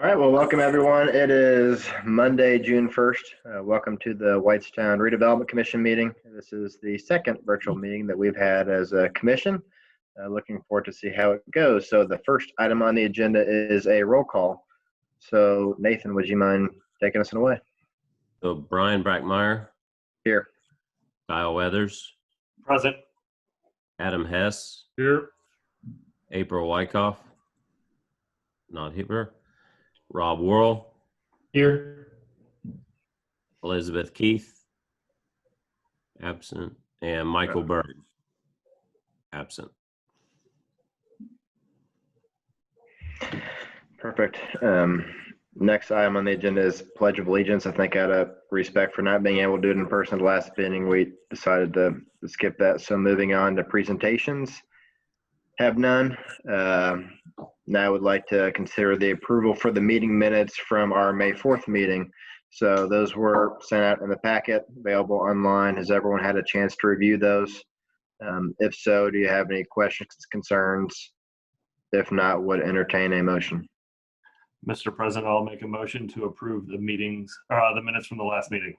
All right, well, welcome everyone. It is Monday, June 1st. Welcome to the Whitestown Redevelopment Commission meeting. This is the second virtual meeting that we've had as a commission. Looking forward to see how it goes. So the first item on the agenda is a roll call. So Nathan, would you mind taking us away? So Brian Brackmeyer. Here. Kyle Weathers. Present. Adam Hess. Here. April Wyckoff. Not here. Rob Worrell. Here. Elizabeth Keith. Absent. And Michael Berg. Absent. Perfect. Next item on the agenda is Pledge of Allegiance. I think out of respect for not being able to do it in person the last meeting, we decided to skip that. So moving on to presentations. Have none. Now I would like to consider the approval for the meeting minutes from our May 4th meeting. So those were sent out in the packet, available online. Has everyone had a chance to review those? If so, do you have any questions, concerns? If not, would entertain a motion. Mr. President, I'll make a motion to approve the minutes from the last meeting.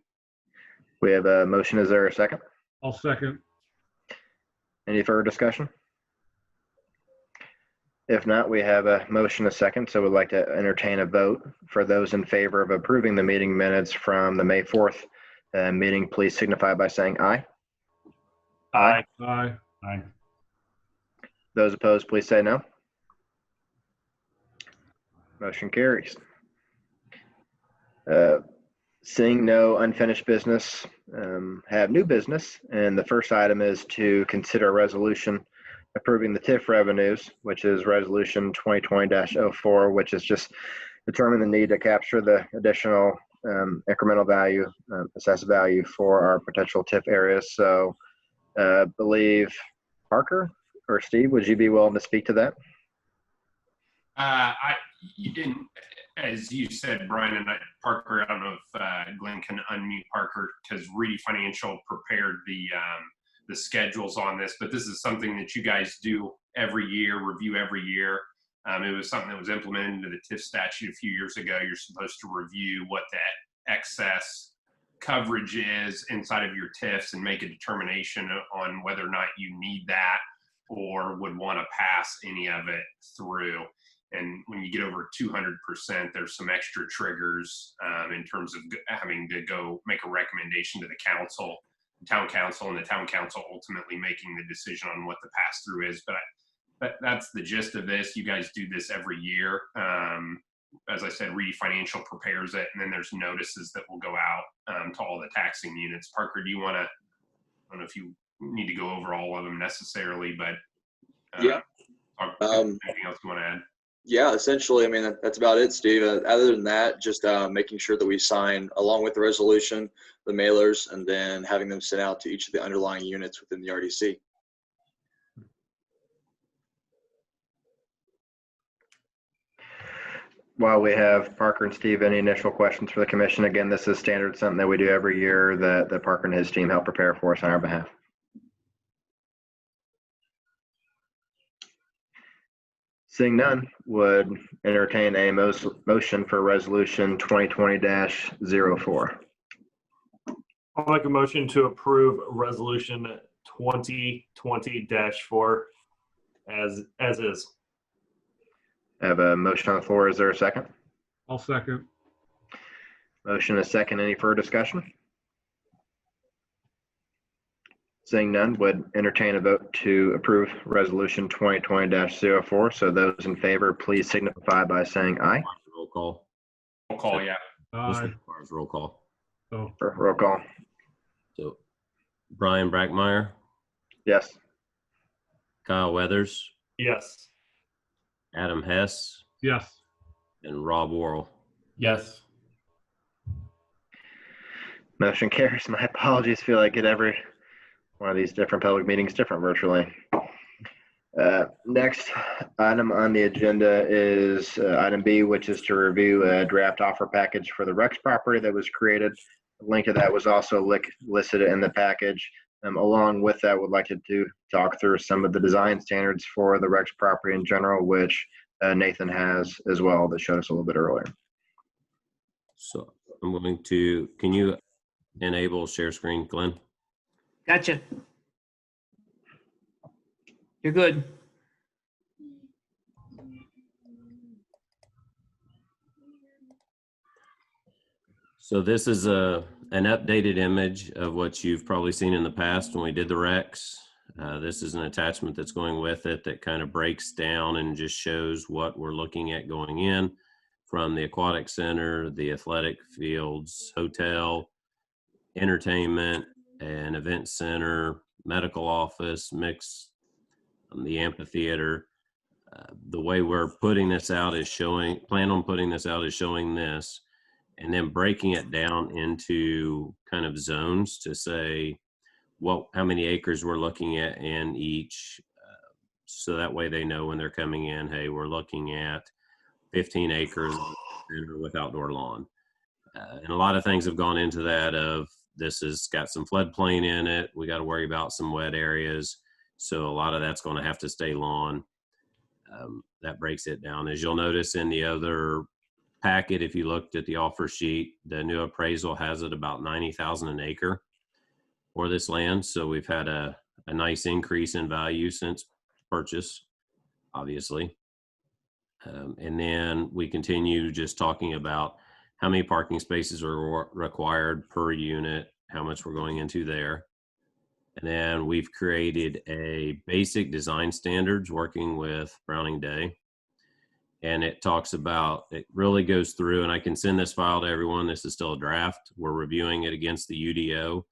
We have a motion. Is there a second? I'll second. Any further discussion? If not, we have a motion, a second, so we'd like to entertain a vote. For those in favor of approving the meeting minutes from the May 4th meeting, please signify by saying aye. Aye. Aye. Aye. Those opposed, please say no. Motion carries. Seeing no unfinished business, have new business, and the first item is to consider a resolution approving the TIF revenues, which is resolution 2020-04, which is just determine the need to capture the additional incremental value, assessed value for our potential TIF areas. So believe Parker or Steve, would you be willing to speak to that? You didn't, as you said, Brian and Parker. I don't know if Glenn can unmute Parker because Reedy Financial prepared the schedules on this, but this is something that you guys do every year, review every year. It was something that was implemented into the TIF statute a few years ago. You're supposed to review what that excess coverage is inside of your TIFs and make a determination on whether or not you need that or would want to pass any of it through. And when you get over 200%, there's some extra triggers in terms of having to go make a recommendation to the council, town council, and the town council ultimately making the decision on what the pass through is. But that's the gist of this. You guys do this every year. As I said, Reedy Financial prepares it, and then there's notices that will go out to all the taxing units. Parker, do you want to? I don't know if you need to go over all of them necessarily, but yeah. Anything else you want to add? Yeah, essentially, I mean, that's about it, Steve. Other than that, just making sure that we sign, along with the resolution, the mailers, and then having them sent out to each of the underlying units within the RDC. While we have Parker and Steve, any initial questions for the commission? Again, this is standard, something that we do every year that Parker and his team help prepare for us on our behalf. Seeing none, would entertain a motion for resolution 2020-04. I'll make a motion to approve resolution 2020-4 as is. I have a motion on the floor. Is there a second? I'll second. Motion a second. Any further discussion? Seeing none, would entertain a vote to approve resolution 2020-04. So those in favor, please signify by saying aye. Roll call. Roll call, yeah. This requires roll call. Roll call. So Brian Brackmeyer. Yes. Kyle Weathers. Yes. Adam Hess. Yes. And Rob Worrell. Yes. Motion carries. My apologies. Feel like at every one of these different public meetings, different virtually. Next item on the agenda is item B, which is to review a draft offer package for the Rex property that was created. A link to that was also listed in the package. Along with that, would like to talk through some of the design standards for the Rex property in general, which Nathan has as well that showed us a little bit earlier. So I'm going to, can you enable share screen, Glenn? Gotcha. You're good. So this is an updated image of what you've probably seen in the past when we did the recs. This is an attachment that's going with it that kind of breaks down and just shows what we're looking at going in from the aquatic center, the athletic fields, hotel, entertainment, and event center, medical office, mix, the amphitheater. The way we're putting this out is showing, plan on putting this out is showing this, and then breaking it down into kind of zones to say how many acres we're looking at in each. So that way they know when they're coming in, hey, we're looking at 15 acres with outdoor lawn. And a lot of things have gone into that of this has got some floodplain in it. We got to worry about some wet areas. So a lot of that's going to have to stay lawn. That breaks it down. As you'll notice in the other packet, if you looked at the offer sheet, the new appraisal has it about 90,000 an acre for this land. So we've had a nice increase in value since purchase, obviously. And then we continue just talking about how many parking spaces are required per unit, how much we're going into there. And then we've created a basic design standards working with Browning Day. And it talks about, it really goes through, and I can send this file to everyone. This is still a draft. We're reviewing it against the UDO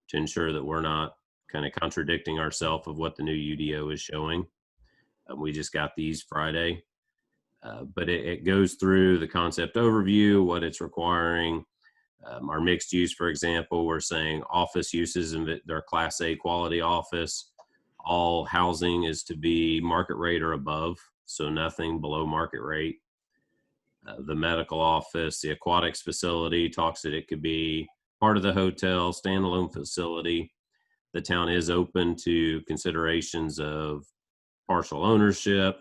to ensure that we're not kind of contradicting ourselves of what the new UDO is showing. We just got these Friday. But it goes through the concept overview, what it's requiring. Our mixed use, for example, we're saying office uses and they're Class A quality office. All housing is to be market rate or above, so nothing below market rate. The medical office, the aquatics facility talks that it could be part of the hotel, standalone facility. The town is open to considerations of partial ownership,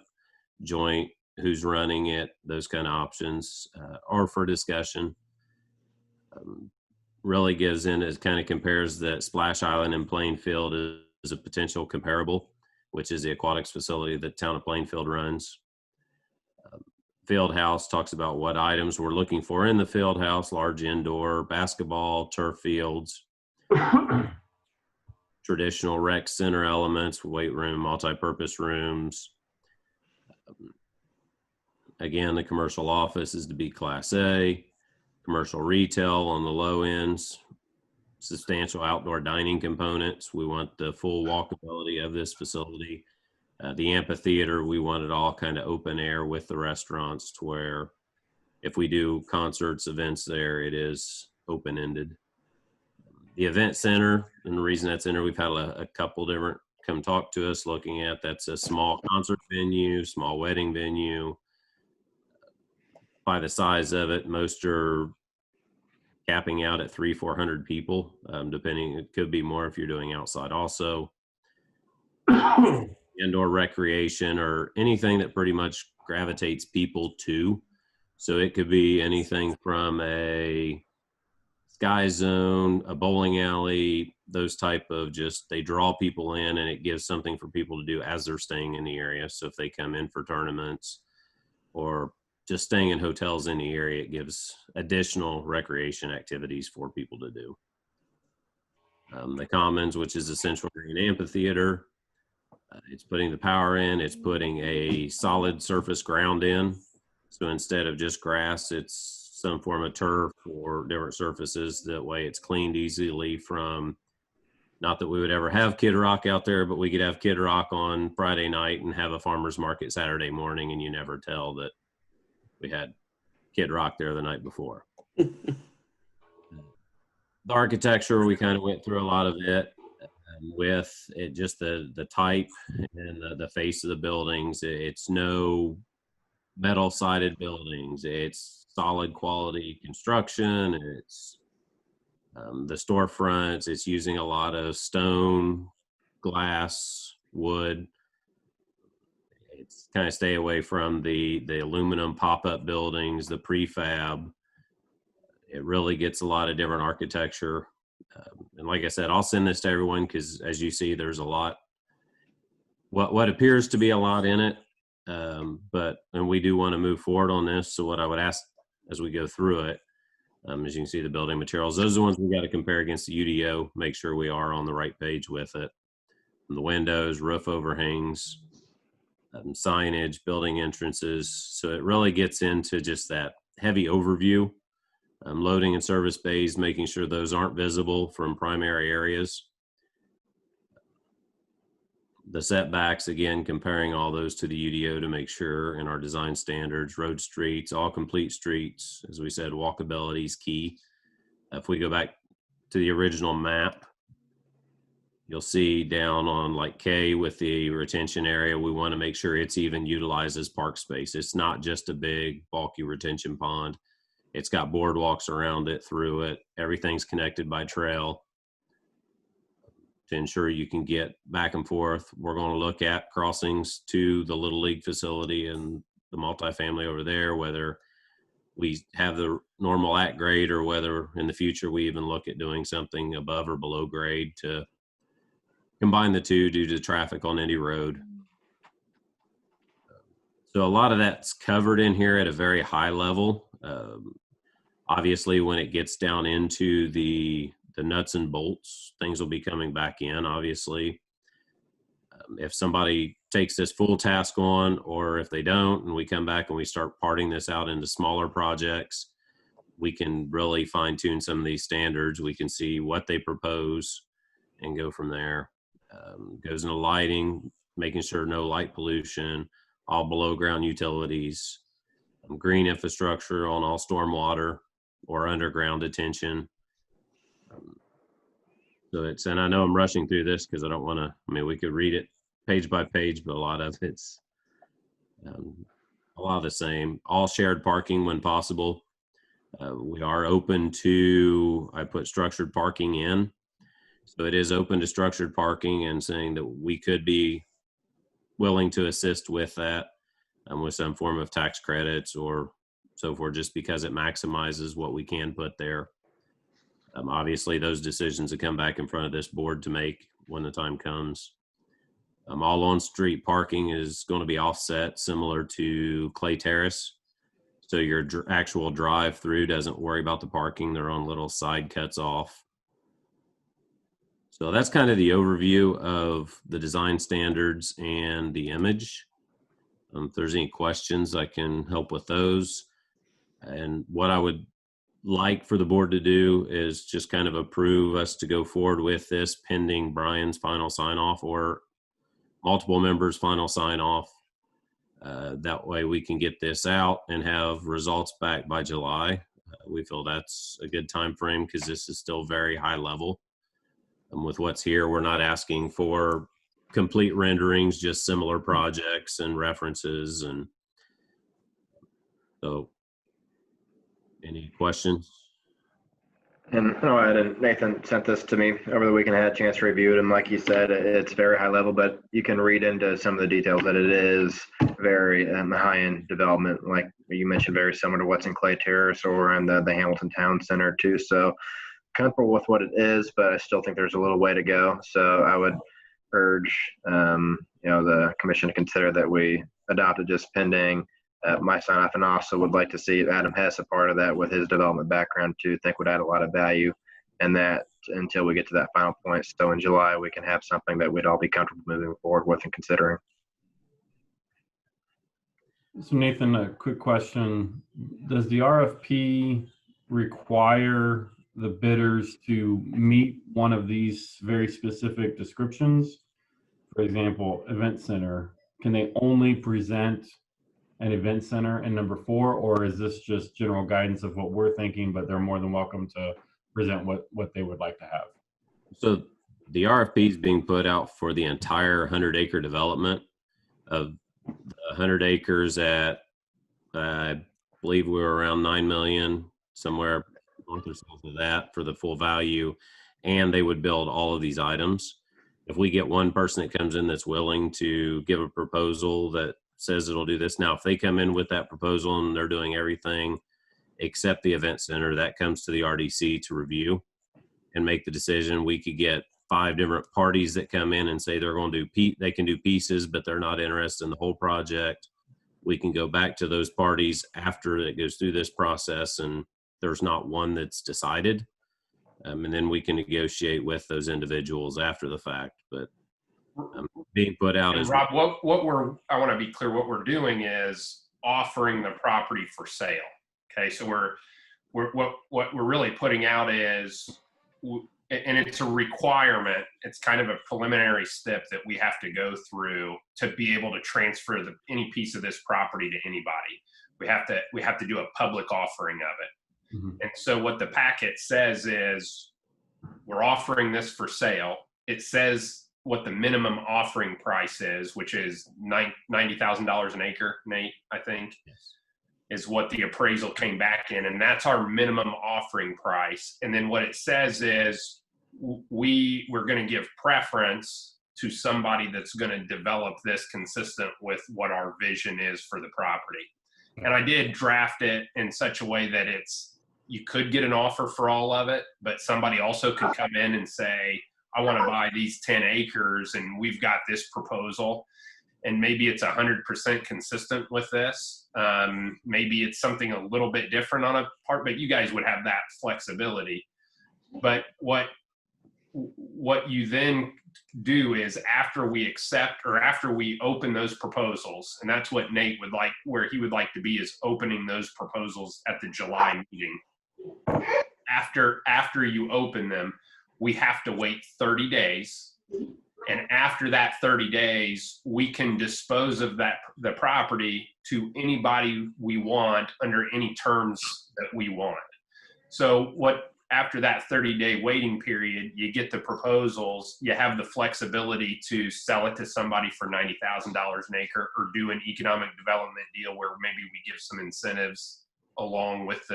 joint, who's running it, those kind of options are for discussion. Really gives in, it kind of compares that Splash Island in Plainfield is a potential comparable, which is the aquatics facility that town of Plainfield runs. Field house talks about what items we're looking for in the field house: large indoor, basketball, turf fields, traditional rec center elements, weight room, multi-purpose rooms. Again, the commercial office is to be Class A, commercial retail on the low ends, substantial outdoor dining components. We want the full walkability of this facility. The amphitheater, we want it all kind of open air with the restaurants to where if we do concerts, events there, it is open-ended. The event center, and the reason that's in there, we've had a couple different come talk to us looking at, that's a small concert venue, small wedding venue. By the size of it, most are capping out at 300-400 people, depending, it could be more if you're doing outside also. Indoor recreation or anything that pretty much gravitates people to. So it could be anything from a sky zone, a bowling alley, those type of just, they draw people in and it gives something for people to do as they're staying in the area. So if they come in for tournaments or just staying in hotels in the area, it gives additional recreation activities for people to do. The Commons, which is a central green amphitheater, it's putting the power in, it's putting a solid surface ground in. So instead of just grass, it's some form of turf or different surfaces. That way it's cleaned easily from, not that we would ever have Kid Rock out there, but we could have Kid Rock on Friday night and have a farmer's market Saturday morning, and you never tell that we had Kid Rock there the night before. The architecture, we kind of went through a lot of it with it, just the type and the face of the buildings. It's no metal sided buildings. It's solid quality construction. It's the storefronts. It's using a lot of stone, glass, wood. It's kind of stay away from the aluminum pop-up buildings, the prefab. It really gets a lot of different architecture. And like I said, I'll send this to everyone because as you see, there's a lot, what appears to be a lot in it. And we do want to move forward on this. So what I would ask as we go through it, as you can see, the building materials, those are the ones we got to compare against the UDO, make sure we are on the right page with it. And the windows, roof overhangs, signage, building entrances. So it really gets into just that heavy overview. Loading and service bays, making sure those aren't visible from primary areas. The setbacks, again, comparing all those to the UDO to make sure in our design standards, road streets, all complete streets. As we said, walkability is key. If we go back to the original map, you'll see down on like K with the retention area, we want to make sure it's even utilized as park space. It's not just a big bulky retention pond. It's got boardwalks around it, through it. Everything's connected by trail to ensure you can get back and forth. We're going to look at crossings to the Little League facility and the multifamily over there, whether we have the normal at grade or whether in the future we even look at doing something above or below grade to combine the two due to traffic on Indy Road. So a lot of that's covered in here at a very high level. Obviously, when it gets down into the nuts and bolts, things will be coming back in, obviously. If somebody takes this full task on, or if they don't, and we come back and we start parting this out into smaller projects, we can really fine tune some of these standards. We can see what they propose and go from there. Goes into lighting, making sure no light pollution, all below ground utilities, green infrastructure on all stormwater or underground detention. So it's, and I know I'm rushing through this because I don't want to, I mean, we could read it page by page, but a lot of it's a lot of the same. All shared parking when possible. We are open to, I put structured parking in. So it is open to structured parking, and saying that we could be willing to assist with that with some form of tax credits or so forth, just because it maximizes what we can put there. Obviously, those decisions that come back in front of this board to make when the time comes. All on-street parking is going to be offset, similar to Clay Terrace. So your actual drive-through doesn't worry about the parking. They're on little side cuts off. So that's kind of the overview of the design standards and the image. If there's any questions, I can help with those. And what I would like for the board to do is just kind of approve us to go forward with this pending Brian's final sign off or multiple members' final sign off. That way we can get this out and have results back by July. We feel that's a good time frame because this is still very high level. And with what's here, we're not asking for complete renderings, just similar projects and references. And so, any questions? And Nathan sent this to me over the weekend. I had a chance to review it, and like you said, it's very high level, but you can read into some of the details that it is very high-end development, like you mentioned, very similar to what's in Clay Terrace or in the Hamilton Town Center too. So comfortable with what it is, but I still think there's a little way to go. So I would urge the commission to consider that we adopt it just pending my sign off, and also would like to see Adam Hess a part of that with his development background too. Think would add a lot of value in that until we get to that final point. So in July we can have something that we'd all be comfortable moving forward with and considering. So Nathan, a quick question. Does the RFP require the bidders to meet one of these very specific descriptions? For example, event center, can they only present an event center in number 4, or is this just general guidance of what we're thinking, but they're more than welcome to present what they would like to have? So the RFP is being put out for the entire 100-acre development of 100 acres at, I believe we were around 9 million, somewhere north or south of that for the full value, and they would build all of these items. If we get one person that comes in that's willing to give a proposal that says it'll do this. Now, if they come in with that proposal and they're doing everything except the event center, that comes to the RDC to review and make the decision. We could get 5 different parties that come in and say they're going to do they can do pieces, but they're not interested in the whole project. We can go back to those parties after it goes through this process and there's not one that's decided. And then we can negotiate with those individuals after the fact. But being put out And as Rob, I want to be clear, what we're doing is offering the property for sale. Okay, so what we're really putting out is, and it's a requirement, it's kind of a preliminary step that we have to go through to be able to transfer any piece of this property to anybody. We have to do a public offering of it. Mhm. And so what the packet says is, we're offering this for sale. It says what the minimum offering price is, which is $90,000 an acre, Nate, I think, is what the appraisal came back in. And that's our minimum offering price. And then what it says is we're going to give preference to somebody that's going to develop this consistent with what our vision is for the property. And I did draft it in such a way that you could get an offer for all of it, but somebody also could come in and say, I want to buy these 10 acres and we've got this proposal. And maybe it's 100% consistent with this. Maybe it's something a little bit different on a part, but you guys would have that flexibility. But what you then do is, after we accept or after we open those proposals, and that's what Nate would like, where he would like to be, is opening those proposals at the July meeting. After you open them, we have to wait 30 days. And after that 30 days, we can dispose of the property to anybody we want under any terms that we want. So after that 30-day waiting period, you get the proposals, you have the flexibility to sell it to somebody for $90,000 an acre, or do an economic development deal where maybe we give some incentives along with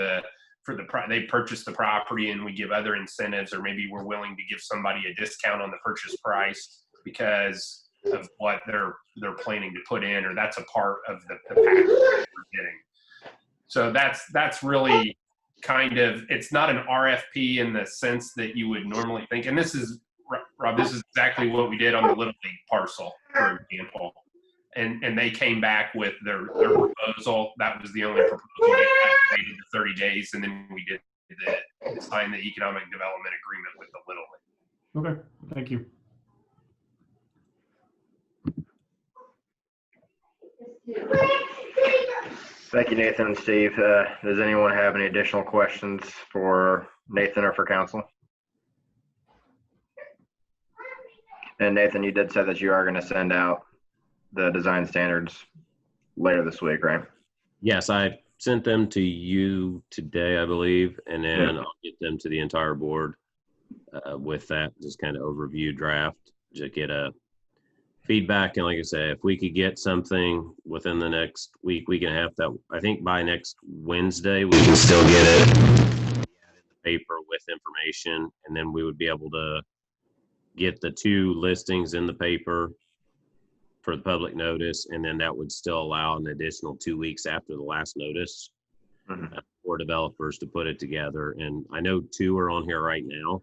they purchase the property and we give other incentives, or maybe we're willing to give somebody a discount on the purchase price because of what they're planning to put in, or that's a part of the package that we're getting. So that's really kind of, it's not an RFP in the sense that you would normally think. And this is, Rob, this is exactly what we did on the Little League parcel, for example. And they came back with their proposal. That was the only proposal. We waited the 30 days, and then we did sign the economic development agreement with the Little League. Okay, thank you. Thank you, Nathan and Steve. Does anyone have any additional questions for Nathan or for council? And Nathan, you did say that you are going to send out the design standards later this week, right? Yes, I sent them to you today, I believe, and then I'll get them to the entire board with that just kind of overview draft, just get a feedback. And like I say, if we could get something within the next week, we can have that. I think by next Wednesday, we can still get it in the paper with information, and then we would be able to get the 2 listings in the paper for the public notice, and then that would still allow an additional 2 weeks after the last notice for developers to put it together. And I know 2 are on here right now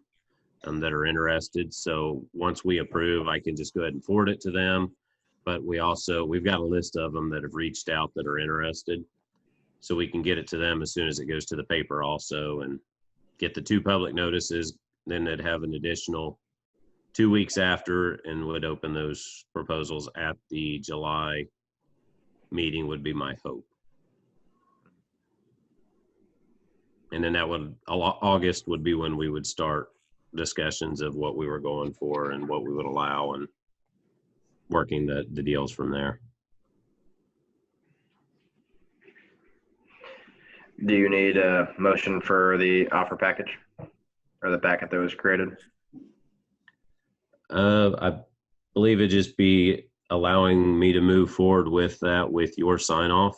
that are interested. So once we approve, I can just go ahead and forward it to them. But we've got a list of them that have reached out that are interested. So we can get it to them as soon as it goes to the paper also, and get the 2 public notices. Then they'd have an additional 2 weeks after, and would open those proposals at the July meeting, would be my hope. And then August would be when we would start discussions of what we were going for and what we would allow, and working the deals from there. Do you need a motion for the offer package or the packet that was created? I believe it'd just be allowing me to move forward with that with your sign off,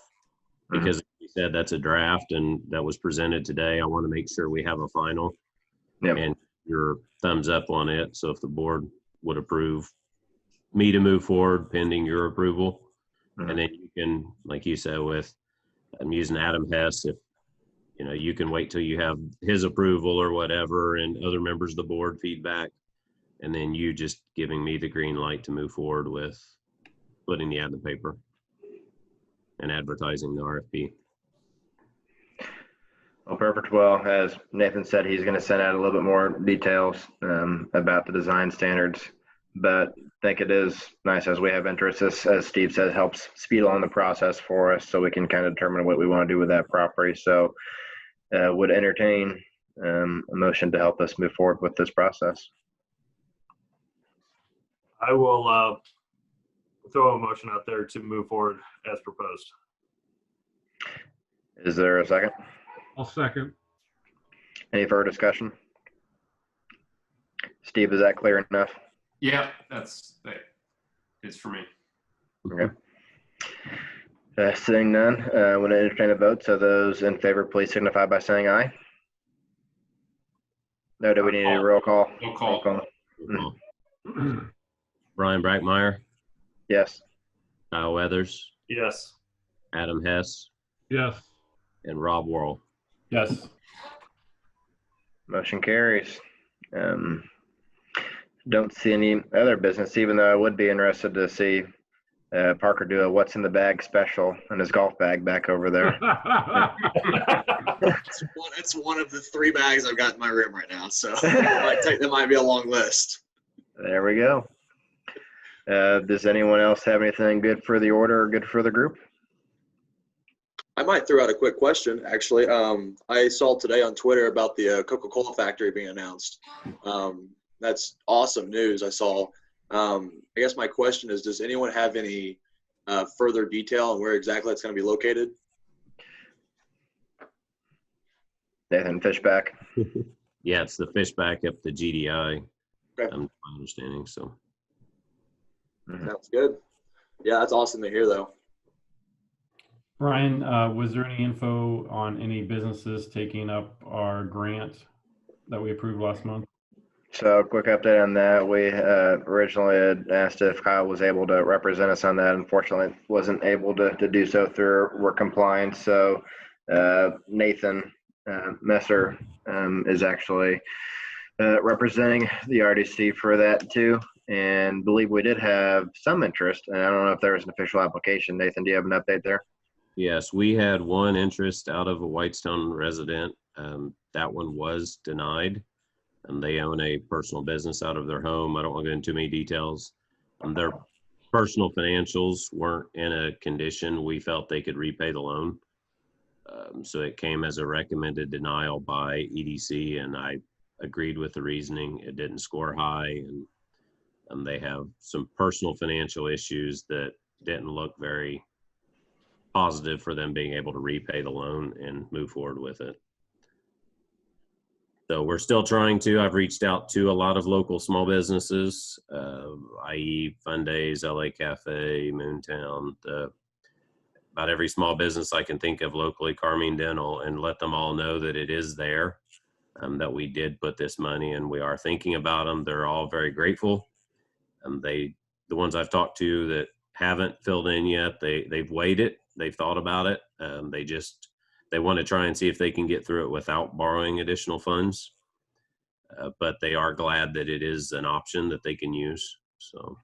because you said that's a draft and that was presented today. I want to make sure we have a final and your thumbs up on it. So if the board would approve me to move forward pending your approval, And then you can, like you said, with I'm using Adam Hess, if you can wait till you have his approval or whatever and other members of the board feedback, and then you just giving me the green light to move forward with putting the ad in the paper and advertising the RFP. Well, perfect. Well, as Nathan said, he's going to send out a little bit more details about the design standards, but I think it is nice as we have interest, as Steve said, helps speed along the process for us so we can kind of determine what we want to do with that property. So would entertain a motion to help us move forward with this process. I will throw a motion out there to move forward as proposed. Is there a second? I'll second. Any further discussion? Steve, is that clear enough? Yeah, it's for me. Okay. Seeing none, I want to entertain a vote. So those in favor, please signify by saying aye. No, do we need a roll call? Roll call. Brian Brackmeyer, Yes. Kyle Weathers, Yes. Adam Hess, Yes. and Rob Worrell. Yes. Motion carries. Don't see any other business, even though I would be interested to see Parker do a what's in the bag special in his golf bag back over there. It's one of the 3 bags I've got in my room right now, so that might be a long list. There we go. Does anyone else have anything good for the order or good for the group? I might throw out a quick question, actually. I saw today on Twitter about the Coca-Cola factory being announced. That's awesome news. I saw. I guess my question is, does anyone have any further detail on where exactly it's going to be located? Nathan Fishback. Yeah, it's the Fishback up the GDI. Okay. My understanding. So. Sounds good. Yeah, that's awesome to hear, though. Brian, was there any info on any businesses taking up our grant that we approved last month? So quick update on that. We originally had asked if Kyle was able to represent us on that. Unfortunately, wasn't able to do so through work compliance. So Nathan Messer is actually representing the RDC for that too. And believe we did have some interest. And I don't know if there was an official application. Nathan, do you have an update there? Yes, we had one interest out of a Whitestone resident. That one was denied. And they own a personal business out of their home. I don't want to go into too many details. Their personal financials weren't in a condition we felt they could repay the loan. So it came as a recommended denial by EDC, and I agreed with the reasoning. It didn't score high, and they have some personal financial issues that didn't look very positive for them being able to repay the loan and move forward with it. So we're still trying to. I've reached out to a lot of local small businesses, i.e. Fun Days, LA Cafe, Moontown, about every small business I can think of locally, Carmine Dental, and let them all know that it is there, that we did put this money and we are thinking about them. They're all very grateful. The ones I've talked to that haven't filled in yet, they've weighed it, they've thought about it. They want to try and see if they can get through it without borrowing additional funds. But they are glad that it is an option that they can use. So,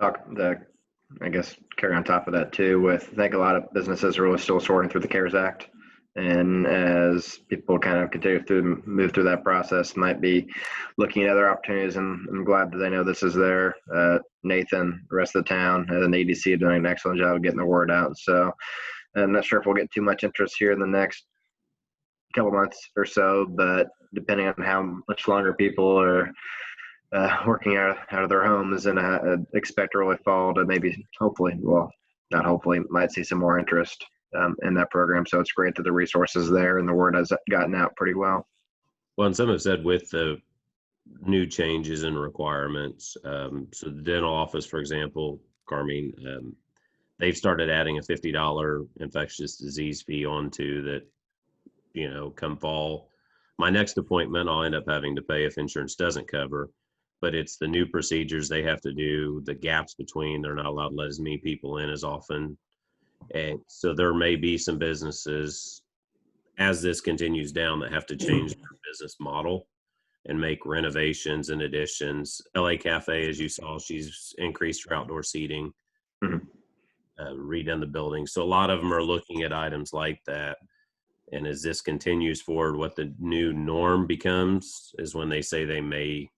I guess carry on top of that too. I think a lot of businesses are really still sorting through the CARES Act, and as people kind of continue to move through that process, might be looking at other opportunities. And I'm glad that they know this is there. Nathan, the rest of the town, and the EDC are doing an excellent job of getting the word out. So I'm not sure if we'll get too much interest here in the next couple months or so, but depending on how much longer people are working out of their homes, and expect early fall to maybe, hopefully, well, not hopefully, might see some more interest in that program. So it's great that the resources there and the word has gotten out pretty well. well, and some have said with the new changes and requirements, so the dental office, for example, Carmine, they've started adding a $50 infectious disease fee onto that, come fall. My next appointment, I'll end up having to pay if insurance doesn't cover. but it's the new procedures they have to do, the gaps between, they're not allowed to let as many people in as often. And so there may be some businesses as this continues down that have to change their business model and make renovations and additions. LA Cafe, as you saw, she's increased her outdoor seating, redone the building. So a lot of them are looking at items like that. And as this continues forward, what the new norm becomes is when they say they may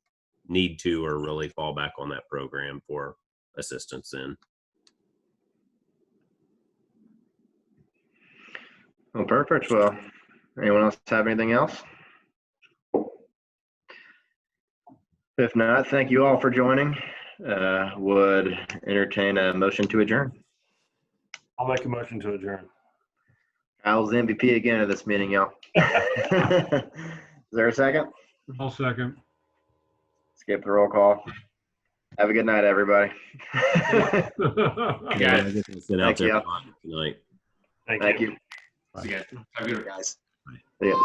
need to or really fall back on that program for assistance in. Well, perfect. Well, anyone else have anything else? If not, thank you all for joining. Would entertain a motion to adjourn. I'll make a motion to adjourn. Kyle's the MVP again of this meeting, y'all. Is there a second? I'll second. Skip the roll call. Have a good night, everybody. Guys. I guess we'll sit out Thank you. there tonight. Thank Thank you. you. See you guys. Have a good one. Guys. See ya.